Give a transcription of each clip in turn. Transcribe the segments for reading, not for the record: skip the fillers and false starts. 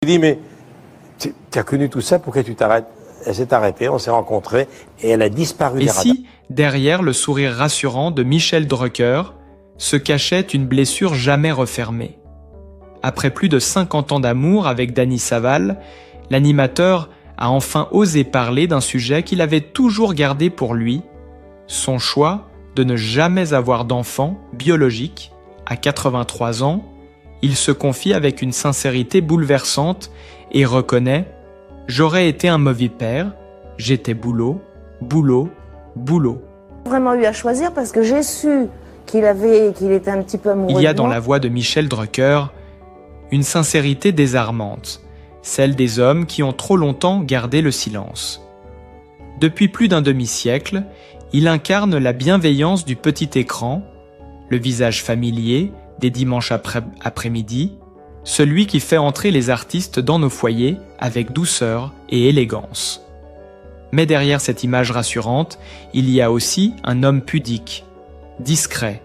Je lui dis, mais tu as connu tout ça, pourquoi tu t'arrêtes? Elle s'est arrêtée, on s'est rencontrés et elle a disparu Et des radars. si, derrière le sourire rassurant de Michel Drucker, se cachait une blessure jamais refermée? Après plus de 50 ans d'amour avec Dany Saval, l'animateur a enfin osé parler d'un sujet qu'il avait toujours gardé pour lui, son choix de ne jamais avoir d'enfant biologique. À 83 ans, il se confie avec une sincérité bouleversante et reconnaît « J'aurais été un mauvais père, j'étais boulot, boulot, boulot ». Vraiment eu à choisir parce que j'ai su qu'il était un petit peu amoureux. Il y a de dans moi. la voix de Michel Drucker une sincérité désarmante, celle des hommes qui ont trop longtemps gardé le silence. Depuis plus d'un demi-siècle, il incarne la bienveillance du petit écran, le visage familier des dimanches après-midi, celui qui fait entrer les artistes dans nos foyers avec douceur et élégance. Mais derrière cette image rassurante, il y a aussi un homme pudique, discret,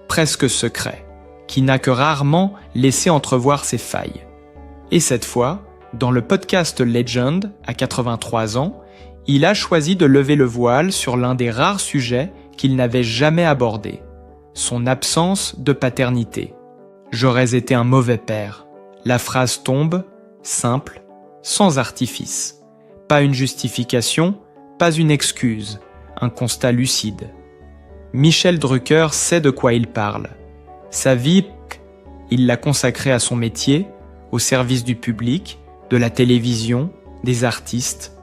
presque secret, qui n'a que rarement laissé entrevoir ses failles. Et cette fois, dans le podcast Legend, à 83 ans, il a choisi de lever le voile sur l'un des rares sujets qu'il n'avait jamais abordé, son absence de paternité. « J'aurais été un mauvais père ». La phrase tombe, simple, sans artifice. Pas une justification, pas une excuse, un constat lucide. Michel Drucker sait de quoi il parle. Sa vie, il l'a consacrée à son métier, au service du public, de la télévision, des artistes.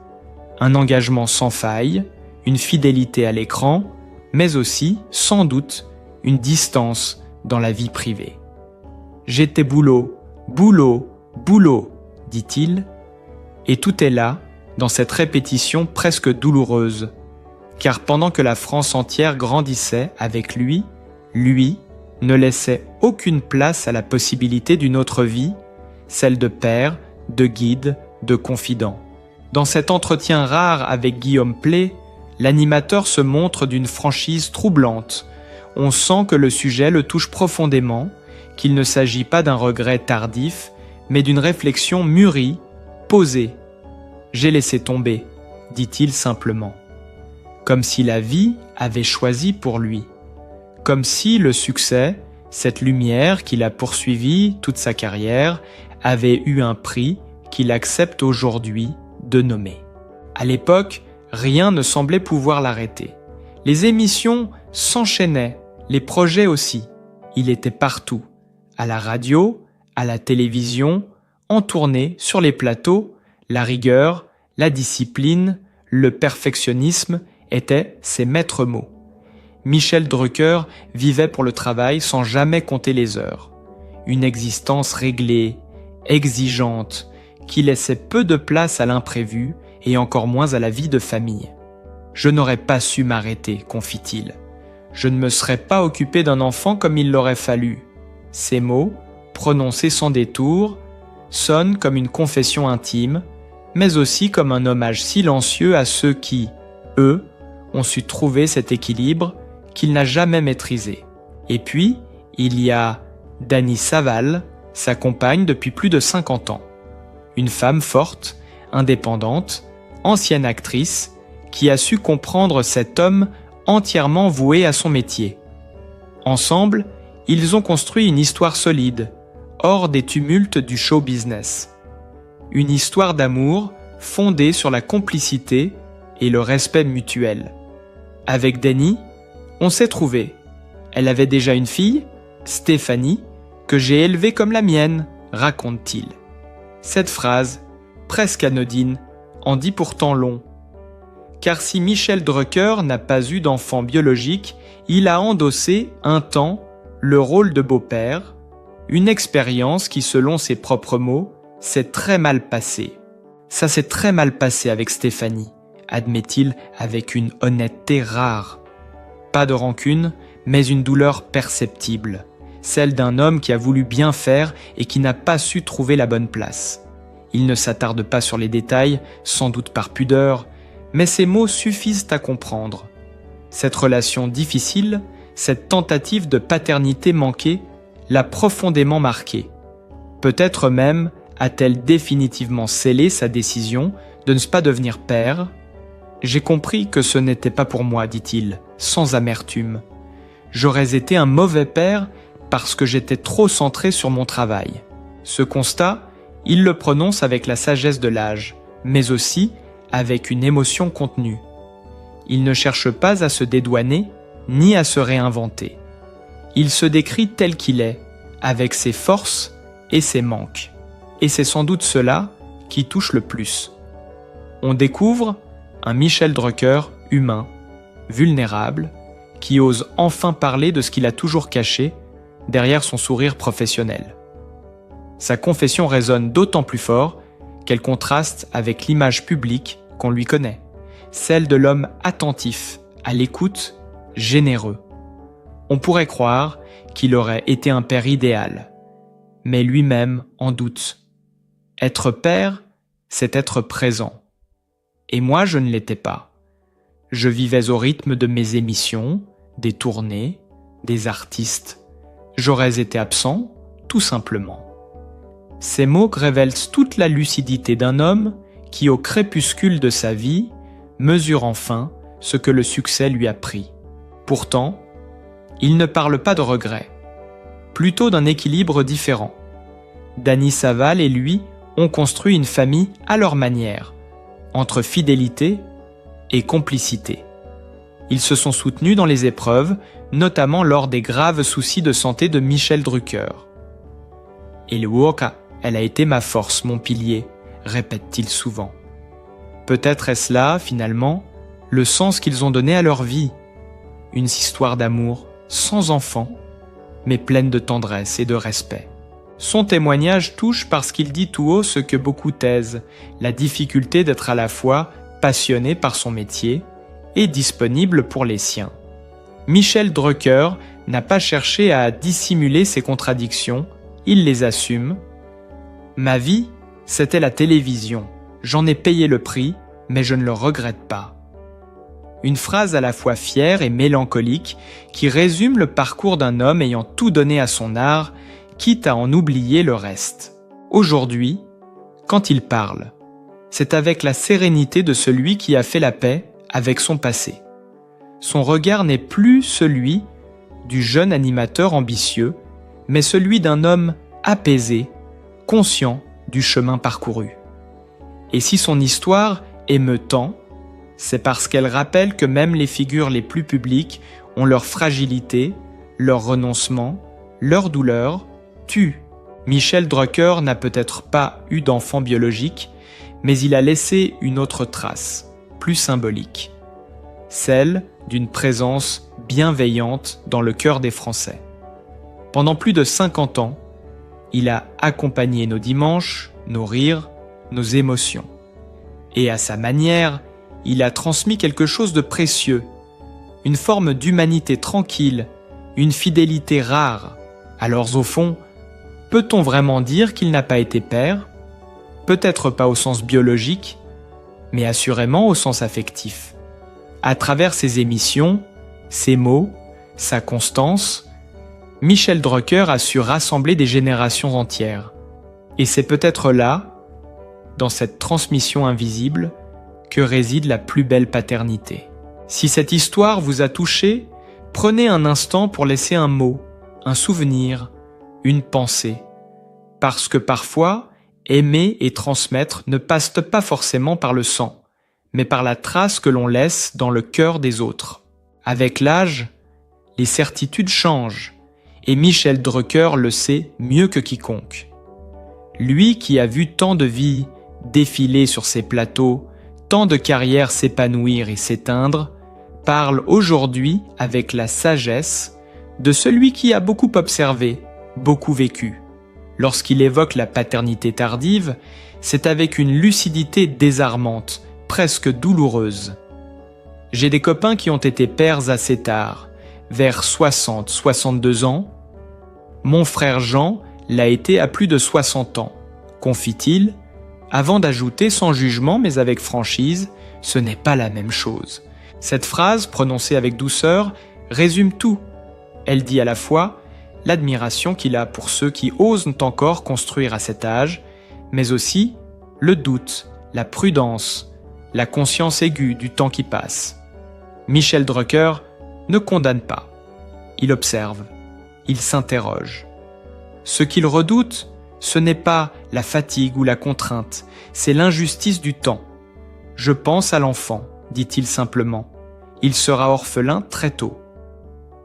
Un engagement sans faille, une fidélité à l'écran, mais aussi, sans doute, une distance dans la vie privée. « J'étais boulot, boulot, boulot », dit-il, et tout est là, dans cette répétition presque douloureuse. Car pendant que la France entière grandissait avec lui, lui ne laissait aucune place à la possibilité d'une autre vie, celle de père, de guide, de confident. Dans cet entretien rare avec Guillaume Pley, l'animateur se montre d'une franchise troublante. On sent que le sujet le touche profondément, qu'il ne s'agit pas d'un regret tardif, mais d'une réflexion mûrie, posée. « J'ai laissé tomber », dit-il simplement. Comme si la vie avait choisi pour lui. Comme si le succès, cette lumière qu'il a poursuivie toute sa carrière, avait eu un prix qu'il accepte aujourd'hui de nommer. À l'époque, rien ne semblait pouvoir l'arrêter. Les émissions s'enchaînaient, les projets aussi. Il était partout, à la radio, à la télévision, en tournée, sur les plateaux. La rigueur, la discipline, le perfectionnisme étaient ses maîtres mots. Michel Drucker vivait pour le travail sans jamais compter les heures. Une existence réglée, exigeante, qui laissait peu de place à l'imprévu et encore moins à la vie de famille. « Je n'aurais pas su m'arrêter », confie-t-il. « Je ne me serais pas occupé d'un enfant comme il l'aurait fallu. » Ces mots, prononcés sans détour, sonnent comme une confession intime, mais aussi comme un hommage silencieux à ceux qui, eux, ont su trouver cet équilibre qu'il n'a jamais maîtrisé. Et puis, il y a Dany Saval, sa compagne depuis plus de 50 ans. Une femme forte, indépendante, ancienne actrice, qui a su comprendre cet homme entièrement voué à son métier. Ensemble, ils ont construit une histoire solide, hors des tumultes du show business. Une histoire d'amour fondée sur la complicité et le respect mutuel. Avec Dany, on s'est trouvé. Elle avait déjà une fille, Stéphanie, que j'ai élevée comme la mienne, raconte-t-il. Cette phrase, presque anodine, en dit pourtant long. Car si Michel Drucker n'a pas eu d'enfant biologique, il a endossé un temps le rôle de beau-père, une expérience qui, selon ses propres mots, s'est très mal passée. Ça s'est très mal passé avec Stéphanie, admet-il avec une honnêteté rare. Pas de rancune, mais une douleur perceptible, celle d'un homme qui a voulu bien faire et qui n'a pas su trouver la bonne place. Il ne s'attarde pas sur les détails, sans doute par pudeur, mais ces mots suffisent à comprendre. Cette relation difficile, cette tentative de paternité manquée, l'a profondément marqué. Peut-être même a-t-elle définitivement scellé sa décision de ne pas devenir père ? J'ai compris que ce n'était pas pour moi, dit-il, sans amertume. J'aurais été un mauvais père parce que j'étais trop centré sur mon travail. Ce constat, il le prononce avec la sagesse de l'âge, mais aussi avec une émotion contenue. Il ne cherche pas à se dédouaner, ni à se réinventer. Il se décrit tel qu'il est, avec ses forces et ses manques. Et c'est sans doute cela qui touche le plus. On découvre un Michel Drucker humain, vulnérable, qui ose enfin parler de ce qu'il a toujours caché derrière son sourire professionnel. Sa confession résonne d'autant plus fort qu'elle contraste avec l'image publique qu'on lui connaît, celle de l'homme attentif, à l'écoute, généreux. On pourrait croire qu'il aurait été un père idéal, mais lui-même en doute. Être père, c'est être présent. Et moi, je ne l'étais pas. Je vivais au rythme de mes émissions, des tournées, des artistes. J'aurais été absent, tout simplement. Ces mots révèlent toute la lucidité d'un homme qui, au crépuscule de sa vie, mesure enfin ce que le succès lui a pris. Pourtant, il ne parle pas de regret, plutôt d'un équilibre différent. Dany Saval et lui ont construit une famille à leur manière, entre fidélité et complicité. Ils se sont soutenus dans les épreuves, notamment lors des graves soucis de santé de Michel Drucker. « Eluoka, elle a été ma force, mon pilier », répète-t-il souvent. Peut-être est-ce là, finalement, le sens qu'ils ont donné à leur vie. Une histoire d'amour, sans enfant, mais pleine de tendresse et de respect. Son témoignage touche parce qu'il dit tout haut ce que beaucoup taisent, la difficulté d'être à la fois passionné par son métier et disponible pour les siens. Michel Drucker n'a pas cherché à dissimuler ses contradictions, il les assume. « Ma vie, c'était la télévision. J'en ai payé le prix, mais je ne le regrette pas. » Une phrase à la fois fière et mélancolique qui résume le parcours d'un homme ayant tout donné à son art, quitte à en oublier le reste. Aujourd'hui, quand il parle, c'est avec la sérénité de celui qui a fait la paix avec son passé. Son regard n'est plus celui du jeune animateur ambitieux, mais celui d'un homme apaisé, conscient du chemin parcouru. Et si son histoire émeut tant, c'est parce qu'elle rappelle que même les figures les plus publiques ont leur fragilité, leur renoncement, leur douleur, tuent. Michel Drucker n'a peut-être pas eu d'enfant biologique, mais il a laissé une autre trace, plus symbolique, celle d'une présence bienveillante dans le cœur des Français. Pendant plus de 50 ans, il a accompagné nos dimanches, nos rires, nos émotions. Et à sa manière, il a transmis quelque chose de précieux, une forme d'humanité tranquille, une fidélité rare. Alors au fond, peut-on vraiment dire qu'il n'a pas été père ? Peut-être pas au sens biologique, mais assurément au sens affectif. À travers ses émissions, ses mots, sa constance, Michel Drucker a su rassembler des générations entières. Et c'est peut-être là, dans cette transmission invisible, que réside la plus belle paternité. Si cette histoire vous a touché, prenez un instant pour laisser un mot, un souvenir, une pensée. Parce que parfois, aimer et transmettre ne passe pas forcément par le sang, mais par la trace que l'on laisse dans le cœur des autres. Avec l'âge, les certitudes changent, et Michel Drucker le sait mieux que quiconque. Lui qui a vu tant de vies défiler sur ses plateaux, tant de carrières s'épanouir et s'éteindre, parle aujourd'hui avec la sagesse de celui qui a beaucoup observé, beaucoup vécu. Lorsqu'il évoque la paternité tardive, c'est avec une lucidité désarmante, presque douloureuse. J'ai des copains qui ont été pères assez tard, vers 60, 62 ans. Mon frère Jean l'a été à plus de 60 ans, confie-t-il, avant d'ajouter sans jugement mais avec franchise, ce n'est pas la même chose. Cette phrase, prononcée avec douceur, résume tout. Elle dit à la fois l'admiration qu'il a pour ceux qui osent encore construire à cet âge, mais aussi le doute, la prudence, la conscience aiguë du temps qui passe. Michel Drucker ne condamne pas. Il observe, il s'interroge. Ce qu'il redoute, ce n'est pas la fatigue ou la contrainte, c'est l'injustice du temps. « Je pense à l'enfant », dit-il simplement. Il sera orphelin très tôt.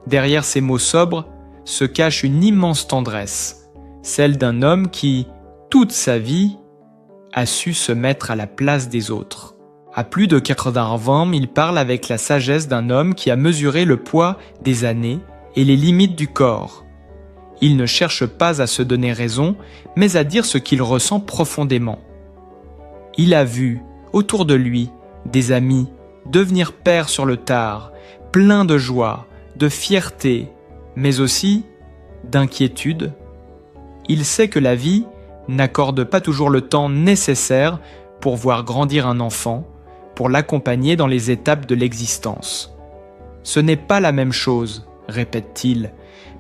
Derrière ces mots sobres se cache une immense tendresse, celle d'un homme qui, toute sa vie, a su se mettre à la place des autres. À plus de 80 ans, il parle avec la sagesse d'un homme qui a mesuré le poids des années et les limites du corps. Il ne cherche pas à se donner raison, mais à dire ce qu'il ressent profondément. Il a vu, autour de lui, des amis devenir pères sur le tard, pleins de joie, de fierté, mais aussi d'inquiétude. Il sait que la vie n'accorde pas toujours le temps nécessaire pour voir grandir un enfant, pour l'accompagner dans les étapes de l'existence. Ce n'est pas la même chose, répète-t-il,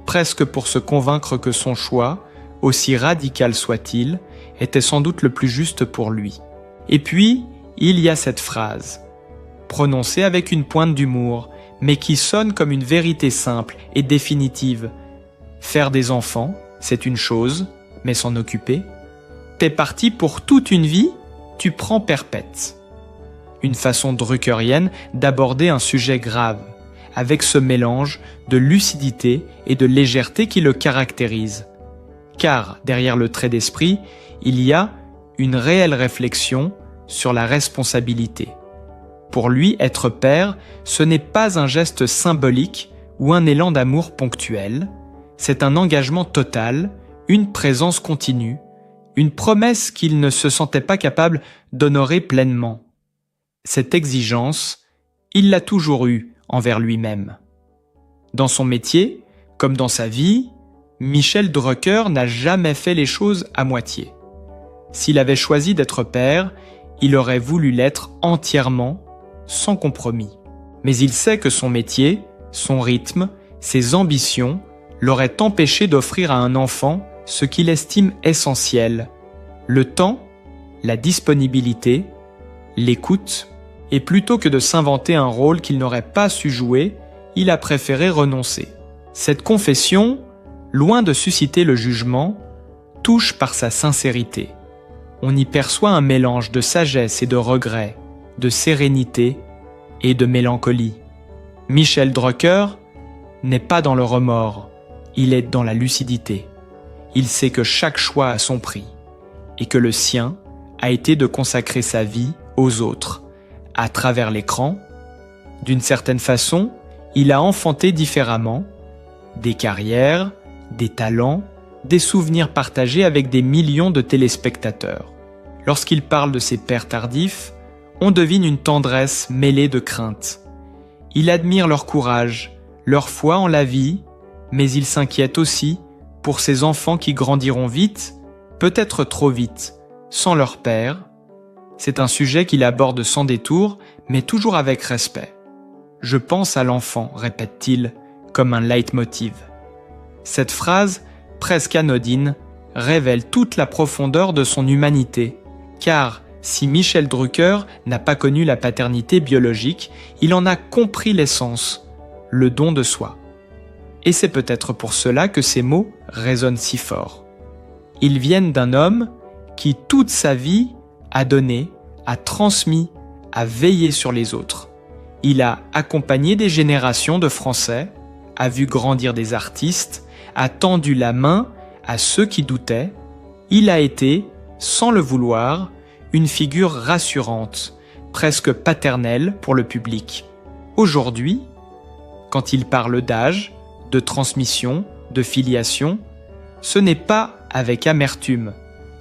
presque pour se convaincre que son choix, aussi radical soit-il, était sans doute le plus juste pour lui. Et puis, il y a cette phrase, prononcée avec une pointe d'humour, mais qui sonne comme une vérité simple et définitive. Faire des enfants, c'est une chose, mais s'en occuper, t'es parti pour toute une vie, tu prends perpète. Une façon druckerienne d'aborder un sujet grave, avec ce mélange de lucidité et de légèreté qui le caractérise. Car derrière le trait d'esprit, il y a une réelle réflexion sur la responsabilité. Pour lui, être père, ce n'est pas un geste symbolique ou un élan d'amour ponctuel, c'est un engagement total, une présence continue, une promesse qu'il ne se sentait pas capable d'honorer pleinement. Cette exigence, il l'a toujours eue envers lui-même. Dans son métier, comme dans sa vie, Michel Drucker n'a jamais fait les choses à moitié. S'il avait choisi d'être père, il aurait voulu l'être entièrement, sans compromis. Mais il sait que son métier, son rythme, ses ambitions l'auraient empêché d'offrir à un enfant ce qu'il estime essentiel, le temps, la disponibilité, l'écoute, et plutôt que de s'inventer un rôle qu'il n'aurait pas su jouer, il a préféré renoncer. Cette confession, loin de susciter le jugement, touche par sa sincérité. On y perçoit un mélange de sagesse et de regret, de sérénité et de mélancolie. Michel Drucker n'est pas dans le remords, il est dans la lucidité. Il sait que chaque choix a son prix et que le sien a été de consacrer sa vie aux autres. À travers l'écran, d'une certaine façon, il a enfanté différemment des carrières, des talents, des souvenirs partagés avec des millions de téléspectateurs. Lorsqu'il parle de ses pères tardifs, on devine une tendresse mêlée de crainte. Il admire leur courage, leur foi en la vie, mais il s'inquiète aussi pour ces enfants qui grandiront vite, peut-être trop vite, sans leur père. C'est un sujet qu'il aborde sans détour, mais toujours avec respect. « Je pense à l'enfant », répète-t-il, comme un leitmotiv. Cette phrase, presque anodine, révèle toute la profondeur de son humanité, car si Michel Drucker n'a pas connu la paternité biologique, il en a compris l'essence, le don de soi. Et c'est peut-être pour cela que ces mots résonnent si fort. Ils viennent d'un homme qui, toute sa vie, a donné, a transmis, a veillé sur les autres. Il a accompagné des générations de Français, a vu grandir des artistes, a tendu la main à ceux qui doutaient. Il a été, sans le vouloir, une figure rassurante, presque paternelle pour le public. Aujourd'hui, quand il parle d'âge, de transmission, de filiation, ce n'est pas avec amertume,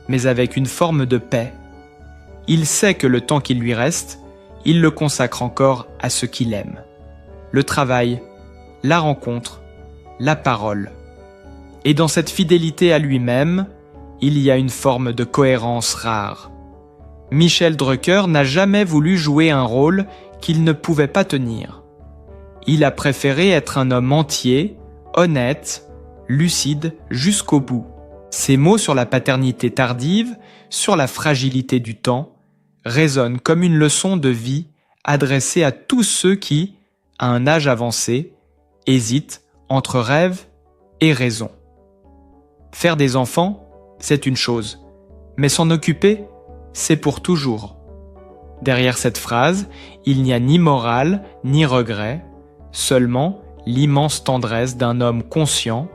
mais avec une forme de paix. Il sait que le temps qui lui reste, il le consacre encore à ce qu'il aime. Le travail, la rencontre, la parole. Et dans cette fidélité à lui-même, il y a une forme de cohérence rare. Michel Drucker n'a jamais voulu jouer un rôle qu'il ne pouvait pas tenir. Il a préféré être un homme entier, honnête, lucide jusqu'au bout. Ces mots sur la paternité tardive, sur la fragilité du temps, résonnent comme une leçon de vie adressée à tous ceux qui, à un âge avancé, hésitent entre rêve et raison. Faire des enfants, c'est une chose, mais s'en occuper, c'est pour toujours. Derrière cette phrase, il n'y a ni morale, ni regret, seulement l'immense tendresse d'un homme conscient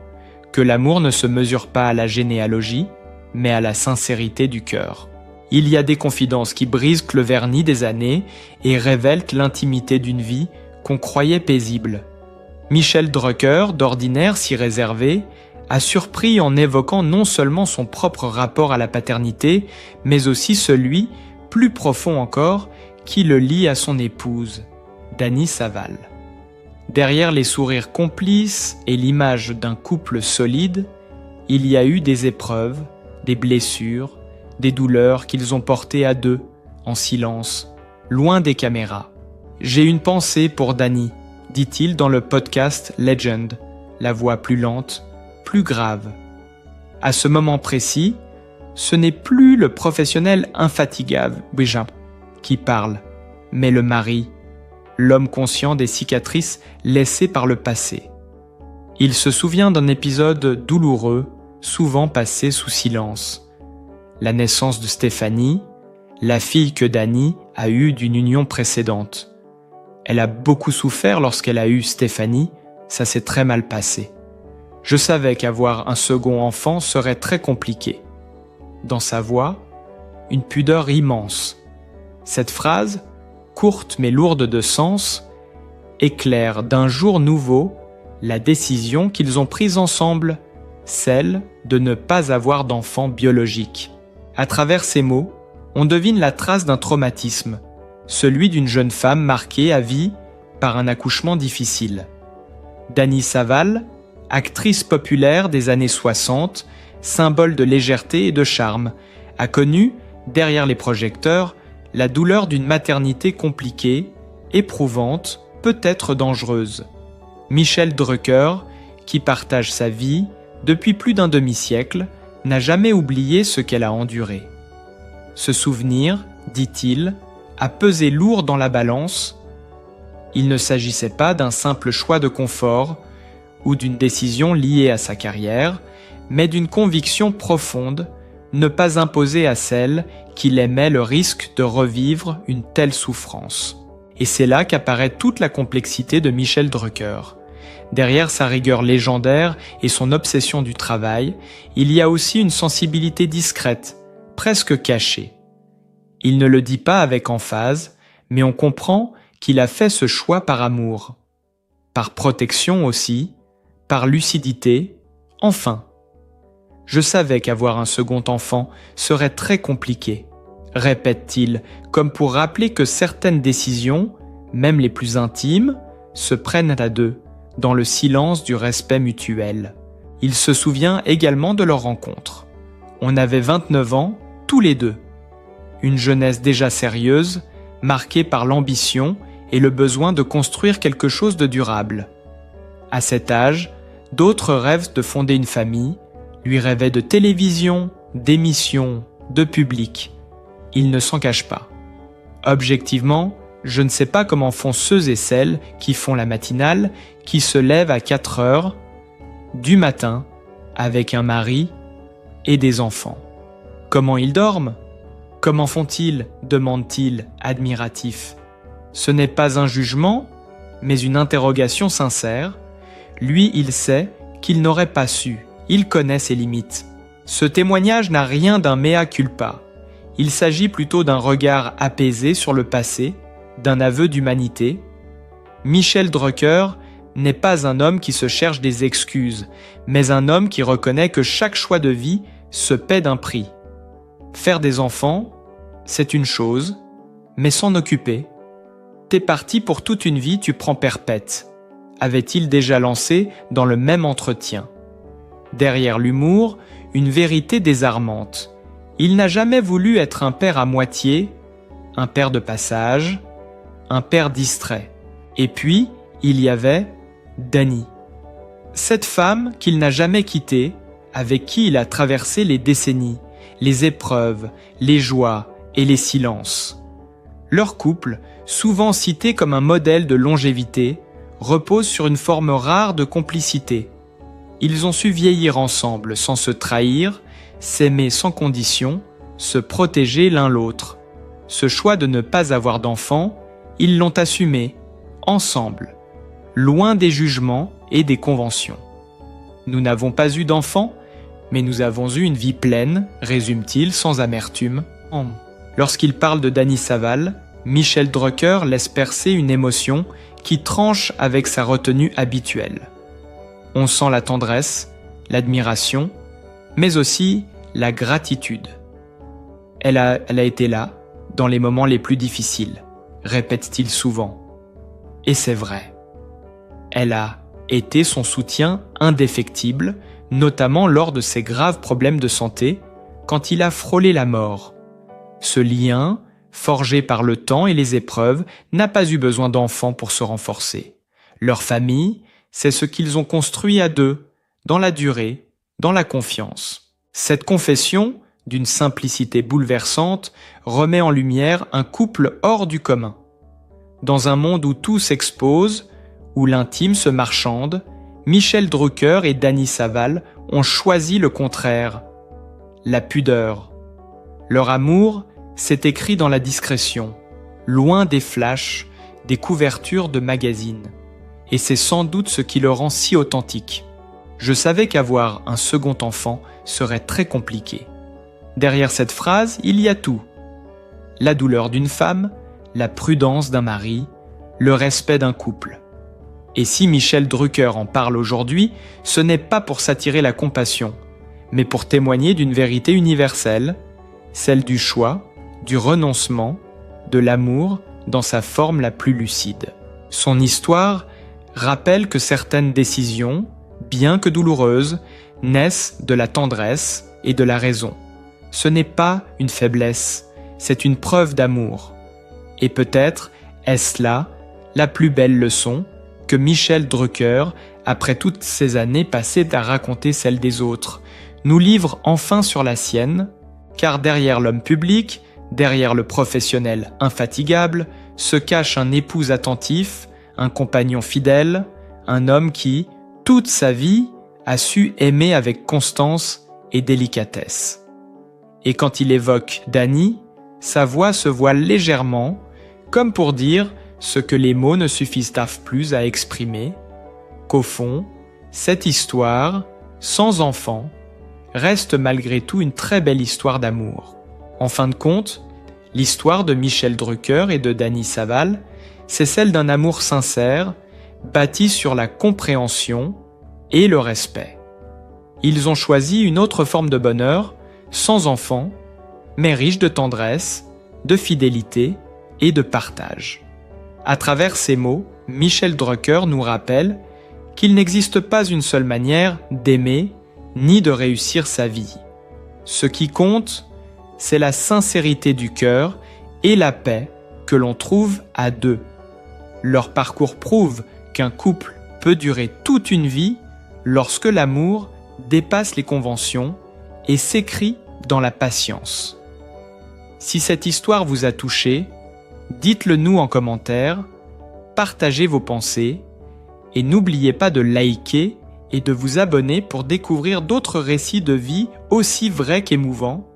que l'amour ne se mesure pas à la généalogie, mais à la sincérité du cœur. Il y a des confidences qui brisent le vernis des années et révèlent l'intimité d'une vie qu'on croyait paisible. Michel Drucker, d'ordinaire si réservé, a surpris en évoquant non seulement son propre rapport à la paternité, mais aussi celui, plus profond encore, qui le lie à son épouse, Dany Saval. Derrière les sourires complices et l'image d'un couple solide, il y a eu des épreuves, des blessures, des douleurs qu'ils ont portées à deux, en silence, loin des caméras. « J'ai une pensée pour Dany », dit-il dans le podcast Legend, la voix plus lente, plus grave. À ce moment précis, ce n'est plus le professionnel infatigable, Bouéjin, qui parle, mais le mari, l'homme conscient des cicatrices laissées par le passé. Il se souvient d'un épisode douloureux, souvent passé sous silence. La naissance de Stéphanie, la fille que Dany a eue d'une union précédente. Elle a beaucoup souffert lorsqu'elle a eu Stéphanie, ça s'est très mal passé. Je savais qu'avoir un second enfant serait très compliqué. Dans sa voix, une pudeur immense. Cette phrase, courte mais lourde de sens, éclaire d'un jour nouveau la décision qu'ils ont prise ensemble, celle de ne pas avoir d'enfant biologique. À travers ces mots, on devine la trace d'un traumatisme, celui d'une jeune femme marquée à vie par un accouchement difficile. Dany Saval, actrice populaire des années 60, symbole de légèreté et de charme, a connu, derrière les projecteurs, la douleur d'une maternité compliquée, éprouvante, peut-être dangereuse. Michel Drucker, qui partage sa vie depuis plus d'un demi-siècle, n'a jamais oublié ce qu'elle a enduré. Ce souvenir, dit-il, a pesé lourd dans la balance. Il ne s'agissait pas d'un simple choix de confort ou d'une décision liée à sa carrière, mais d'une conviction profonde, ne pas imposer à celle qu'il aimait le risque de revivre une telle souffrance. Et c'est là qu'apparaît toute la complexité de Michel Drucker. Derrière sa rigueur légendaire et son obsession du travail, il y a aussi une sensibilité discrète, presque cachée. Il ne le dit pas avec emphase, mais on comprend qu'il a fait ce choix par amour. Par protection aussi, par lucidité, enfin. Je savais qu'avoir un second enfant serait très compliqué, répète-t-il, comme pour rappeler que certaines décisions, même les plus intimes, se prennent à deux, dans le silence du respect mutuel. Il se souvient également de leur rencontre. On avait 29 ans, tous les deux. Une jeunesse déjà sérieuse, marquée par l'ambition et le besoin de construire quelque chose de durable. À cet âge, d'autres rêvent de fonder une famille, lui rêvaient de télévision, d'émissions, de public. Il ne s'en cache pas. Objectivement, je ne sais pas comment font ceux et celles qui font la matinale, qui se lèvent à 4 heures du matin avec un mari et des enfants. Comment ils dorment ? Comment font-ils ? Demande-t-il, admiratif. Ce n'est pas un jugement, mais une interrogation sincère. Lui, il sait qu'il n'aurait pas su. Il connaît ses limites. Ce témoignage n'a rien d'un mea culpa. Il s'agit plutôt d'un regard apaisé sur le passé, d'un aveu d'humanité. Michel Drucker n'est pas un homme qui se cherche des excuses, mais un homme qui reconnaît que chaque choix de vie se paie d'un prix. Faire des enfants, c'est une chose, mais s'en occuper. T'es parti pour toute une vie, tu prends perpète, avait-il déjà lancé dans le même entretien. Derrière l'humour, une vérité désarmante. Il n'a jamais voulu être un père à moitié, un père de passage, un père distrait. Et puis, il y avait Dany. Cette femme qu'il n'a jamais quittée, avec qui il a traversé les décennies, les épreuves, les joies et les silences. Leur couple, souvent cité comme un modèle de longévité, repose sur une forme rare de complicité. Ils ont su vieillir ensemble sans se trahir, s'aimer sans condition, se protéger l'un l'autre. Ce choix de ne pas avoir d'enfants, ils l'ont assumé, ensemble, loin des jugements et des conventions. Nous n'avons pas eu d'enfants, mais nous avons eu une vie pleine, résume-t-il sans amertume. Lorsqu'il parle de Danny Saval, Michel Drucker laisse percer une émotion qui tranche avec sa retenue habituelle. On sent la tendresse, l'admiration, mais aussi la gratitude. Elle a été là, dans les moments les plus difficiles, répète-t-il souvent. Et c'est vrai. Elle a été son soutien indéfectible, notamment lors de ses graves problèmes de santé, quand il a frôlé la mort. Ce lien, forgé par le temps et les épreuves, n'a pas eu besoin d'enfants pour se renforcer. Leur famille, c'est ce qu'ils ont construit à deux, dans la durée, dans la confiance. Cette confession, d'une simplicité bouleversante, remet en lumière un couple hors du commun. Dans un monde où tout s'expose, où l'intime se marchande, Michel Drucker et Danny Saval ont choisi le contraire, la pudeur. Leur amour s'est écrit dans la discrétion, loin des flashs, des couvertures de magazines. Et c'est sans doute ce qui le rend si authentique. Je savais qu'avoir un second enfant serait très compliqué. Derrière cette phrase, il y a tout. La douleur d'une femme, la prudence d'un mari, le respect d'un couple. Et si Michel Drucker en parle aujourd'hui, ce n'est pas pour s'attirer la compassion, mais pour témoigner d'une vérité universelle, celle du choix, du renoncement, de l'amour dans sa forme la plus lucide. Son histoire rappelle que certaines décisions, bien que douloureuses, naissent de la tendresse et de la raison. Ce n'est pas une faiblesse, c'est une preuve d'amour. Et peut-être est-ce là la plus belle leçon que Michel Drucker, après toutes ces années passées à raconter celle des autres, nous livre enfin sur la sienne, car derrière l'homme public, derrière le professionnel infatigable, se cache un époux attentif, un compagnon fidèle, un homme qui, toute sa vie, a su aimer avec constance et délicatesse. Et quand il évoque Danny, sa voix se voile légèrement, comme pour dire ce que les mots ne suffisent plus à exprimer, qu'au fond, cette histoire, sans enfant, reste malgré tout une très belle histoire d'amour. En fin de compte, l'histoire de Michel Drucker et de Danny Saval, c'est celle d'un amour sincère, bâti sur la compréhension et le respect. Ils ont choisi une autre forme de bonheur, sans enfant, mais riche de tendresse, de fidélité et de partage. À travers ces mots, Michel Drucker nous rappelle qu'il n'existe pas une seule manière d'aimer ni de réussir sa vie. Ce qui compte, c'est la sincérité du cœur et la paix que l'on trouve à deux. Leur parcours prouve qu'un couple peut durer toute une vie lorsque l'amour dépasse les conventions et s'écrit dans la patience. Si cette histoire vous a touché, dites-le nous en commentaire, partagez vos pensées et n'oubliez pas de liker et de vous abonner pour découvrir d'autres récits de vie aussi vrais qu'émouvants